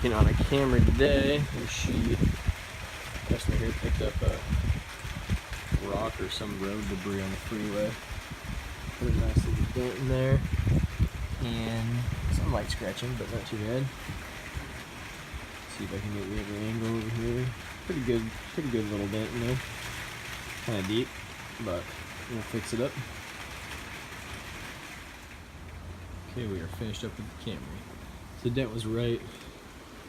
working on a Camry today. Customer here picked up a rock or some road debris on the freeway. Put a nice little dent in there, and some light scratching, but not too bad. See if I can get you every angle over here. Pretty good little dent in there. Kind of deep, but we'll fix it up. Okay, we are finished up with the Camry. So the dent was right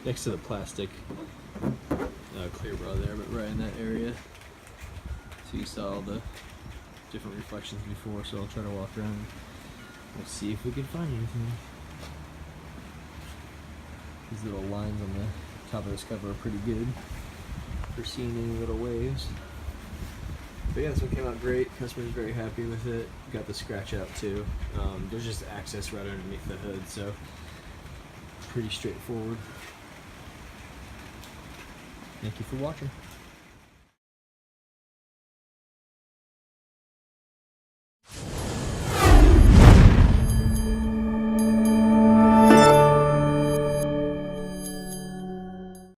next to the plastic clear bra there, but right in that area. So you saw all the different reflections before, so I'll try to walk around and we'll see if we can find anything. These little lines on the top of this cover are pretty good for seeing any little waves. But yeah, this one came out great. Customer's very happy with it. Got the scratch out too. There's just access right underneath the hood, so pretty straightforward. Thank you for watching.